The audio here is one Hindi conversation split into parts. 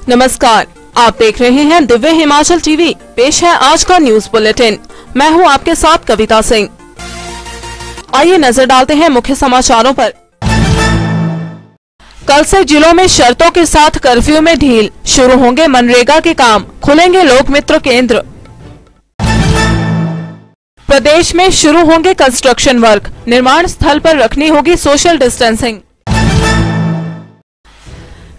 नमस्कार, आप देख रहे हैं दिव्य हिमाचल टीवी। पेश है आज का न्यूज बुलेटिन। मैं हूं आपके साथ कविता सिंह। आइए नजर डालते हैं मुख्य समाचारों पर। कल से जिलों में शर्तों के साथ कर्फ्यू में ढील, शुरू होंगे मनरेगा के काम, खुलेंगे लोक मित्र केंद्र। प्रदेश में शुरू होंगे कंस्ट्रक्शन वर्क, निर्माण स्थल पर रखनी होगी सोशल डिस्टेंसिंग।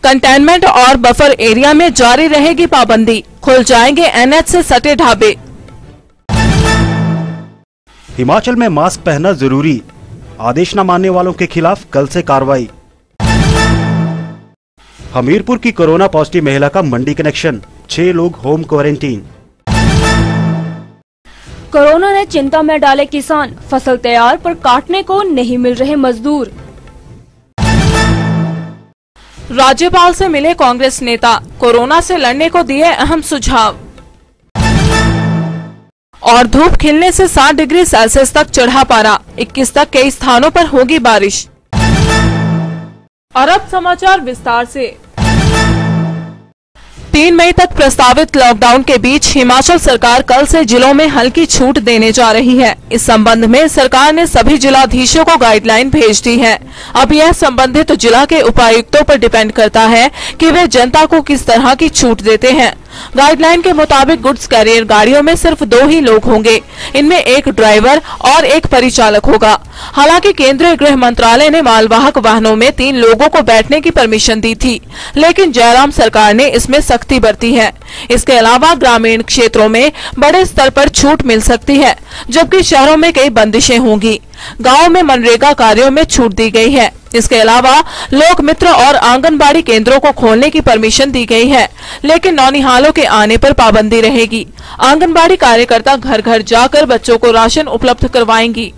कंटेनमेंट और बफर एरिया में जारी रहेगी पाबंदी, खुल जाएंगे एनएच से सटे ढाबे। हिमाचल में मास्क पहनना जरूरी, आदेश न मानने वालों के खिलाफ कल से कार्रवाई। हमीरपुर की कोरोना पॉजिटिव महिला का मंडी कनेक्शन, 6 लोग होम क्वारंटीन। कोरोना ने चिंता में डाले किसान, फसल तैयार पर काटने को नहीं मिल रहे मजदूर। राज्यपाल से मिले कांग्रेस नेता, कोरोना से लड़ने को दिए अहम सुझाव। और धूप खिलने से 60 डिग्री सेल्सियस तक चढ़ा पारा, 21 तक कई स्थानों पर होगी बारिश। और अब समाचार विस्तार से। 3 मई तक प्रस्तावित लॉकडाउन के बीच हिमाचल सरकार कल से जिलों में हल्की छूट देने जा रही है। इस संबंध में सरकार ने सभी जिलाधीशों को गाइडलाइन भेज दी है। अब यह संबंधित जिला के उपायुक्तों पर डिपेंड करता है कि वे जनता को किस तरह की छूट देते हैं। गाइडलाइन के मुताबिक गुड्स कैरियर गाड़ियों में सिर्फ 2 ही लोग होंगे, इनमें एक ड्राइवर और एक परिचालक होगा। हालांकि केंद्रीय गृह मंत्रालय ने मालवाहक वाहनों में 3 लोगों को बैठने की परमिशन दी थी, लेकिन जयराम सरकार ने इसमें सख्ती बरती है। इसके अलावा ग्रामीण क्षेत्रों में बड़े स्तर पर छूट मिल सकती है, जबकि शहरों में कई बंदिशें होंगी। गाँव में मनरेगा कार्यों में छूट दी गई है। इसके अलावा लोक मित्र और आंगनबाड़ी केंद्रों को खोलने की परमिशन दी गई है, लेकिन नौनिहालों के आने पर पाबंदी रहेगी। आंगनबाड़ी कार्यकर्ता घर घर जाकर बच्चों को राशन उपलब्ध करवाएंगी।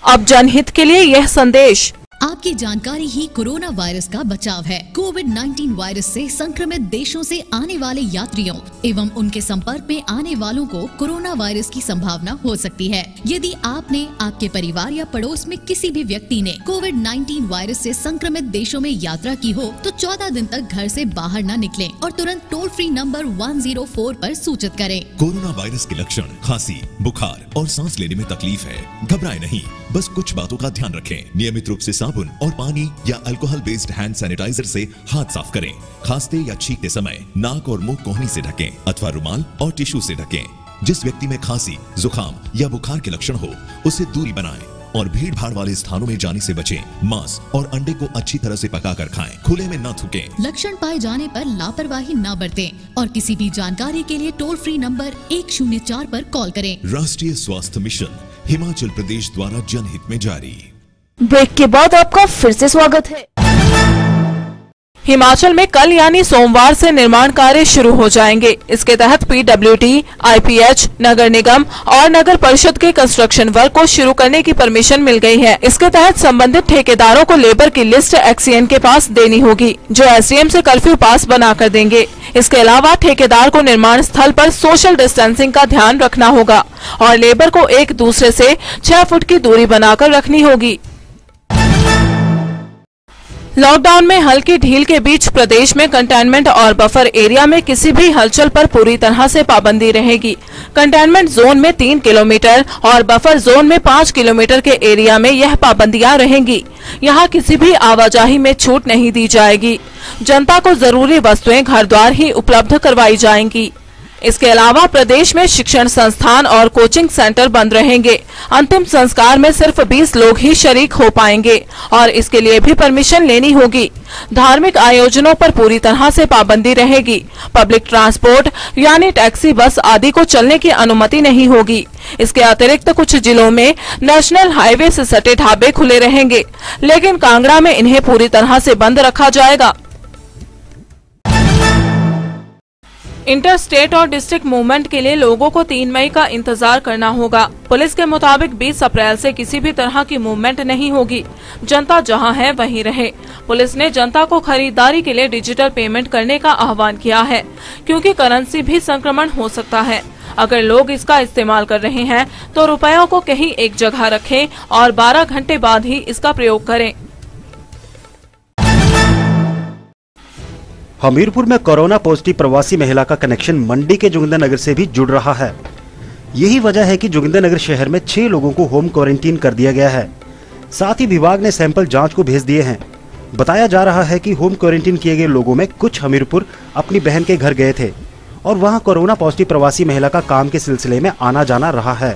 अब जनहित के लिए यह संदेश। आपकी जानकारी ही कोरोना वायरस का बचाव है। कोविड-19 वायरस से संक्रमित देशों से आने वाले यात्रियों एवं उनके संपर्क में आने वालों को कोरोना वायरस की संभावना हो सकती है। यदि आपने, आपके परिवार या पड़ोस में किसी भी व्यक्ति ने कोविड-19 वायरस से संक्रमित देशों में यात्रा की हो तो 14 दिन तक घर से बाहर न निकलें और तुरंत टोल फ्री नंबर 104 पर सूचित करें। कोरोना वायरस के लक्षण खांसी, बुखार और सांस लेने में तकलीफ है। घबराएं नहीं, बस कुछ बातों का ध्यान रखें। नियमित रूप से साबुन और पानी या अल्कोहल बेस्ड हैंड सैनिटाइजर से हाथ साफ करें। खांसते या छींकते समय नाक और मुंह कोहनी से ढकें अथवा रुमाल और टिश्यू से ढकें। जिस व्यक्ति में खांसी, जुकाम या बुखार के लक्षण हो उससे दूरी बनाएं और भीड़ भाड़ वाले स्थानों में जाने से बचें। मांस और अंडे को अच्छी तरह से पकाकर खाएं, खुले में न थूकें। लक्षण पाए जाने पर लापरवाही न बरतें और किसी भी जानकारी के लिए टोल फ्री नंबर 104 पर कॉल करें। राष्ट्रीय स्वास्थ्य मिशन हिमाचल प्रदेश द्वारा जनहित में जारी। ब्रेक के बाद आपका फिर से स्वागत है। हिमाचल में कल यानी सोमवार से निर्माण कार्य शुरू हो जाएंगे। इसके तहत पीडब्ल्यूडी, आईपीएच, नगर निगम और नगर परिषद के कंस्ट्रक्शन वर्क को शुरू करने की परमिशन मिल गई है। इसके तहत संबंधित ठेकेदारों को लेबर की लिस्ट एक्सीएन के पास देनी होगी, जो एसडीएम से कर्फ्यू पास बना कर देंगे। इसके अलावा ठेकेदार को निर्माण स्थल पर सोशल डिस्टेंसिंग का ध्यान रखना होगा और लेबर को एक दूसरे से 6 फुट की दूरी बनाकर रखनी होगी। लॉकडाउन में हल्की ढील के बीच प्रदेश में कंटेनमेंट और बफर एरिया में किसी भी हलचल पर पूरी तरह से पाबंदी रहेगी। कंटेनमेंट जोन में 3 किलोमीटर और बफर जोन में 5 किलोमीटर के एरिया में यह पाबंदियां रहेंगी। यहाँ किसी भी आवाजाही में छूट नहीं दी जाएगी। जनता को जरूरी वस्तुएं घर द्वार ही उपलब्ध करवाई जाएंगी। इसके अलावा प्रदेश में शिक्षण संस्थान और कोचिंग सेंटर बंद रहेंगे। अंतिम संस्कार में सिर्फ 20 लोग ही शरीक हो पाएंगे और इसके लिए भी परमिशन लेनी होगी। धार्मिक आयोजनों पर पूरी तरह से पाबंदी रहेगी। पब्लिक ट्रांसपोर्ट यानी टैक्सी, बस आदि को चलने की अनुमति नहीं होगी। इसके अतिरिक्त कुछ जिलों में नेशनल हाईवे से सटे ढाबे खुले रहेंगे, लेकिन कांगड़ा में इन्हें पूरी तरह से बंद रखा जाएगा। इंटर स्टेट और डिस्ट्रिक्ट मूवमेंट के लिए लोगों को 3 मई का इंतजार करना होगा। पुलिस के मुताबिक 20 अप्रैल से किसी भी तरह की मूवमेंट नहीं होगी। जनता जहां है वहीं रहे। पुलिस ने जनता को खरीदारी के लिए डिजिटल पेमेंट करने का आह्वान किया है, क्योंकि करेंसी भी संक्रमण हो सकता है। अगर लोग इसका इस्तेमाल कर रहे हैं तो रुपयों को कहीं एक जगह रखें और 12 घंटे बाद ही इसका प्रयोग करें। हमीरपुर में कोरोना पॉजिटिव प्रवासी महिला का कनेक्शन मंडी के जोगिंदरनगर से भी जुड़ रहा है। यही वजह है कि जोगिंदरनगर शहर में 6 लोगों को होम क्वारंटीन कर दिया गया है। साथ ही विभाग ने सैंपल जांच को भेज दिए हैं। बताया जा रहा है कि होम क्वारंटीन किए गए लोगों में कुछ हमीरपुर अपनी बहन के घर गए थे और वहां कोरोना पॉजिटिव प्रवासी महिला का काम के सिलसिले में आना जाना रहा है।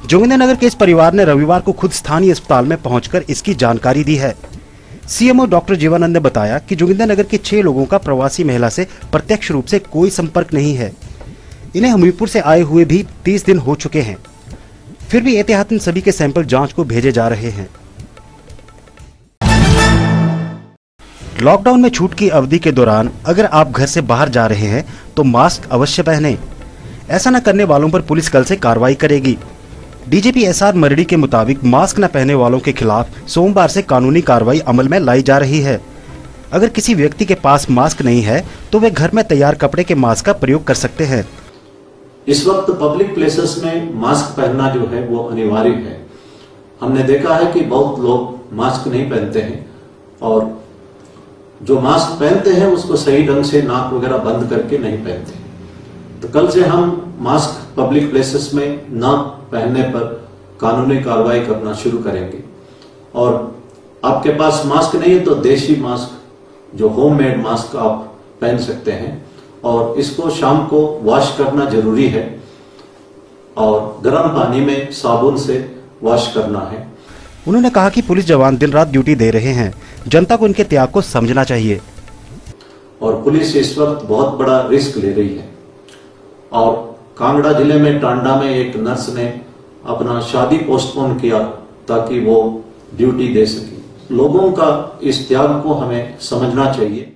जोगिंदरनगर के इस परिवार ने रविवार को खुद स्थानीय अस्पताल में पहुंचकर इसकी जानकारी दी है। सीएमओ डॉक्टर जीवानंद ने बताया कि जोगिंदरनगर के 6 लोगों का प्रवासी महिला से प्रत्यक्ष रूप से कोई संपर्क नहीं है। इन्हें हमीरपुर से आए हुए भी 30 दिन हो चुके हैं। फिर भी एहतियातन सभी के सैंपल जांच को भेजे जा रहे हैं। लॉकडाउन में छूट की अवधि के दौरान अगर आप घर से बाहर जा रहे हैं तो मास्क अवश्य पहनें। ऐसा न करने वालों पर पुलिस कल से कार्रवाई करेगी। डीजीपी एसआर मरड़ी के मुताबिक मास्क न पहनने वालों के खिलाफ सोमवार से कानूनी कार्रवाई अमल में लाई जा रही है। अगर किसी व्यक्ति के पास मास्क नहीं है तो वे घर में तैयार कपड़े के मास्क का प्रयोग कर सकते हैं। इस वक्त पब्लिक प्लेसेस में मास्क पहनना जो है वो अनिवार्य है। हमने देखा है कि बहुत लोग मास्क नहीं पहनते हैं और जो मास्क पहनते हैं उसको सही ढंग से नाक वगैरह बंद करके नहीं पहनते। तो कल से हम मास्क पब्लिक प्लेसेस में न पहनने पर कानूनी कार्रवाई करना शुरू करेंगे। और आपके पास मास्क नहीं है तो देशी मास्क जो होममेड मास्क आप पहन सकते हैं और इसको शाम को वॉश करना जरूरी है और गर्म पानी में साबुन से वॉश करना है। उन्होंने कहा कि पुलिस जवान दिन रात ड्यूटी दे रहे हैं, जनता को उनके त्याग को समझना चाहिए। और पुलिस इस वक्त बहुत बड़ा रिस्क ले रही है और कांगड़ा जिले में टांडा में एक नर्स ने अपना शादी पोस्टपोन किया ताकि वो ड्यूटी दे सके। लोगों का इस त्याग को हमें समझना चाहिए।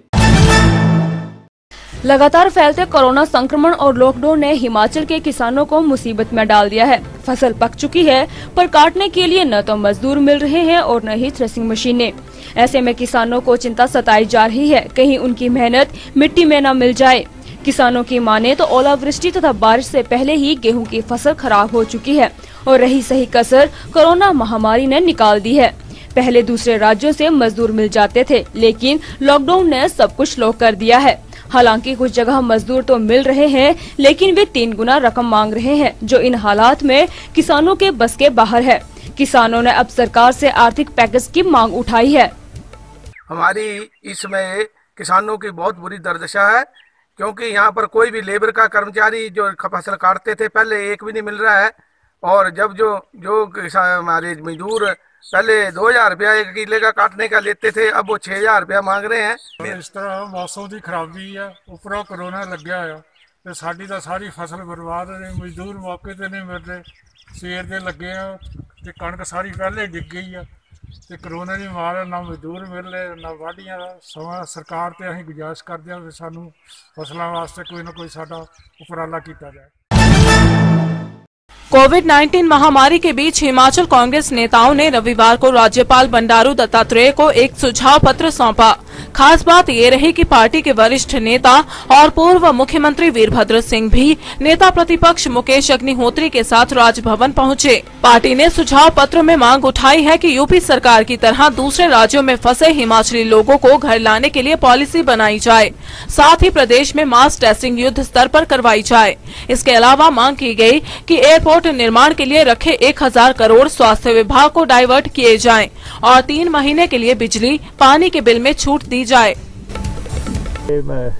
लगातार फैलते कोरोना संक्रमण और लॉकडाउन ने हिमाचल के किसानों को मुसीबत में डाल दिया है। फसल पक चुकी है पर काटने के लिए न तो मजदूर मिल रहे हैं और न ही थ्रेसिंग मशीनें। ऐसे में किसानों को चिंता सताई जा रही है, कहीं उनकी मेहनत मिट्टी में न मिल जाए। किसानों की माने तो ओलावृष्टि तथा बारिश से पहले ही गेहूं की फसल खराब हो चुकी है और रही सही कसर कोरोना महामारी ने निकाल दी है। पहले दूसरे राज्यों से मजदूर मिल जाते थे, लेकिन लॉकडाउन ने सब कुछ स्लो कर दिया है। हालांकि कुछ जगह मजदूर तो मिल रहे हैं, लेकिन वे 3 गुना रकम मांग रहे हैं, जो इन हालात में किसानों के बस के बाहर है। किसानों ने अब सरकार से आर्थिक पैकेज की मांग उठाई है। हमारी इसमें किसानों की बहुत बुरी दुर्दशा है, क्योंकि यहाँ पर कोई भी लेबर का कर्मचारी जो फसल काटते थे पहले एक भी नहीं मिल रहा है। और जब जो हमारे मजदूर पहले 2000 रुपया एक किले का काटने का लेते थे, अब वो 6000 रुपया मांग रहे हैं। इस तरह मौसम की खराबी है, उपरों कोरोना लग गया है तो साड़ी तो सारी फसल बर्बाद है। मजदूर मौके ते नहीं मिल रहे, सवेर के लगे हैं तो कणक सारी पहले डिग गई है तो कोरोना की मार ना मजदूर मिल रहे ना वाढ़ियां दा समा। सरकार ते असीं गुजारिश करते हैं कि सानू फसलों वास्ते कोई ना कोई साडा उपराला किया जाए। कोविड-19 महामारी के बीच हिमाचल कांग्रेस नेताओं ने रविवार को राज्यपाल बंडारू दत्तात्रेय को एक सुझाव पत्र सौंपा। खास बात ये रही कि पार्टी के वरिष्ठ नेता और पूर्व मुख्यमंत्री वीरभद्र सिंह भी नेता प्रतिपक्ष मुकेश अग्निहोत्री के साथ राजभवन पहुंचे। पार्टी ने सुझाव पत्र में मांग उठाई है कि यूपी सरकार की तरह दूसरे राज्यों में फंसे हिमाचली लोगों को घर लाने के लिए पॉलिसी बनाई जाए। साथ ही प्रदेश में मास टेस्टिंग युद्ध स्तर पर करवाई जाए। इसके अलावा मांग की गई कि एयरपोर्ट निर्माण के लिए रखे 1000 करोड़ स्वास्थ्य विभाग को डाइवर्ट किए जाएं और 3 महीने के लिए बिजली पानी के बिल में छूट दी जाए।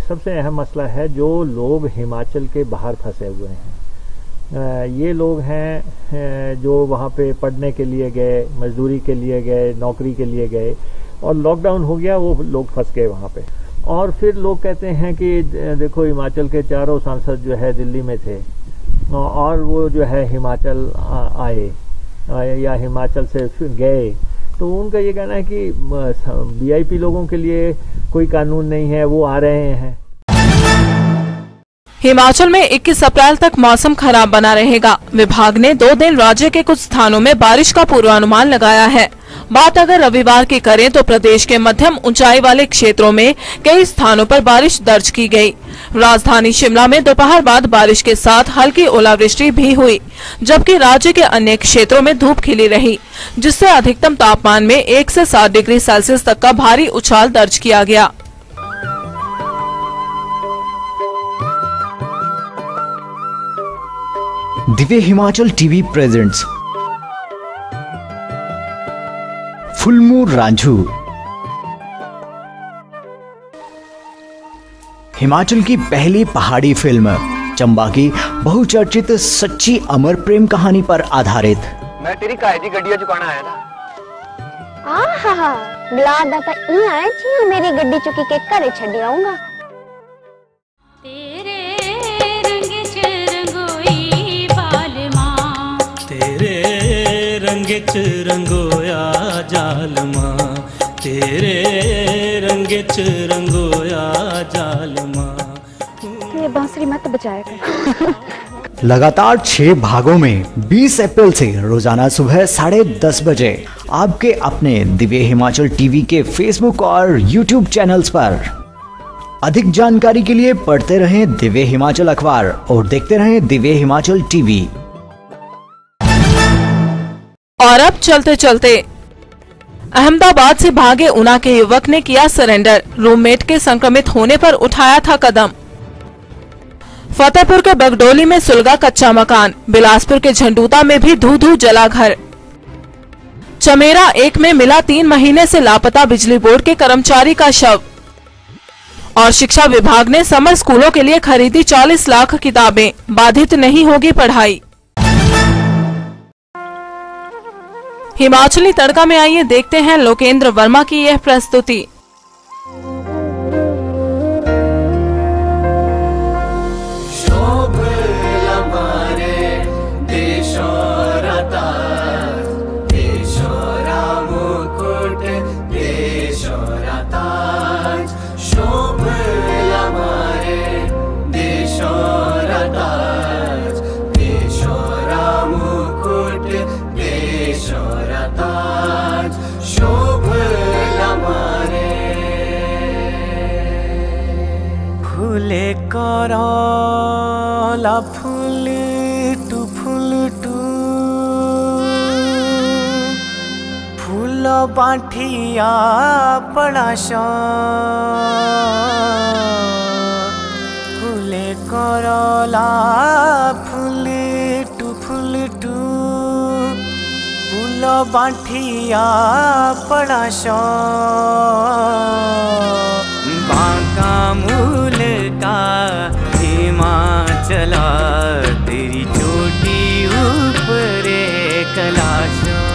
सबसे अहम मसला है जो लोग हिमाचल के बाहर फंसे हुए हैं। ये लोग हैं जो वहाँ पे पढ़ने के लिए गए, मजदूरी के लिए गए, नौकरी के लिए गए और लॉकडाउन हो गया, वो लोग फंस गए वहाँ पे। और फिर लोग कहते हैं कि देखो हिमाचल के 4 सांसद जो है दिल्ली में थे और वो जो है हिमाचल आए या हिमाचल से गए, तो उनका ये कहना है कि वीआईपी लोगों के लिए कोई कानून नहीं है, वो आ रहे हैं। हिमाचल में 21 अप्रैल तक मौसम खराब बना रहेगा। विभाग ने 2 दिन राज्य के कुछ स्थानों में बारिश का पूर्वानुमान लगाया है। बात अगर रविवार की करें तो प्रदेश के मध्यम ऊंचाई वाले क्षेत्रों में कई स्थानों पर बारिश दर्ज की गई। राजधानी शिमला में दोपहर बाद बारिश के साथ हल्की ओलावृष्टि भी हुई, जबकि राज्य के अन्य क्षेत्रों में धूप खिली रही, जिससे अधिकतम तापमान में 1 से 7 डिग्री सेल्सियस तक का भारी उछाल दर्ज किया गया। Divya Himachal TV presents full moon Ranjhu. Himachal की पहली पहाड़ी फिल्म चंबा की बहुचर्चित सच्ची अमर प्रेम कहानी पर आधारित। मैं तेरी कायदी गड्डिया चुकाना आया था। आहा बलादा ता ई आया छी मेरी गड्डी चुकी के घरे छड्ड आऊंगा। तेरे रंग च रंगोई बालमा, तेरे रंग च रंगोया जालमा, तेरे रंग च रंगोया जालमा। ये बांसुरी मत बजाया कर। लगातार 6 भागों में 20 अप्रैल से रोजाना सुबह 10:30 बजे आपके अपने दिव्य हिमाचल टीवी के फेसबुक और यूट्यूब चैनल्स पर। अधिक जानकारी के लिए पढ़ते रहें दिव्य हिमाचल अखबार और देखते रहें दिव्य हिमाचल टीवी। और अब चलते चलते अहमदाबाद से भागे ऊना के युवक ने किया सरेंडर, रूममेट के संक्रमित होने पर उठाया था कदम। फतेहपुर के बगडोली में सुलगा कच्चा मकान, बिलासपुर के झंडूता में भी धू धू जला घर। चमेरा 1 में मिला 3 महीने से लापता बिजली बोर्ड के कर्मचारी का शव। और शिक्षा विभाग ने समर स्कूलों के लिए खरीदी 40 लाख किताबें, बाधित नहीं होगी पढ़ाई। हिमाचली तड़का में आइए देखते हैं लोकेंद्र वर्मा की यह प्रस्तुति। फूले करला फूल टू फूल बांठिया पड़ाशा। फूले करला फूल टू फूल बांठिया पड़ाशा। बांका मूल का हिमाचला, तेरी चोटी ऊपर कैलाशों।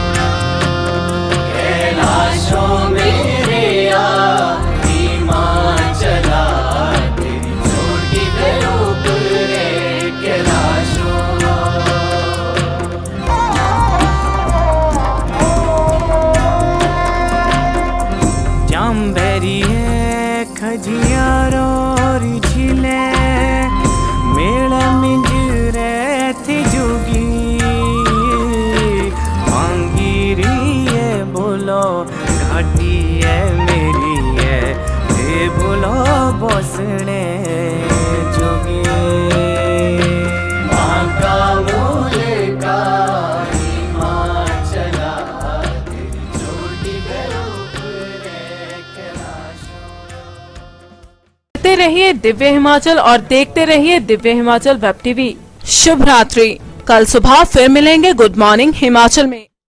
कैलाशों मेरे आ हिमाचला, तेरी चोटी पे ऊपर कैलाशों। जाम्बेरी खजियारो झीले मेला मिंजरे थी जोगी। मांगीरी है बोलो घाटी है मेरी है, ये बोलो बसने जोगी। बांका मूल का हिमाचला, तेरी चोटी पे ऊपर कैलाशों। देखते रहिए दिव्य हिमाचल और देखते रहिए दिव्य हिमाचल वेब टीवी। शुभ रात्रि। कल सुबह फिर मिलेंगे गुड मॉर्निंग हिमाचल में।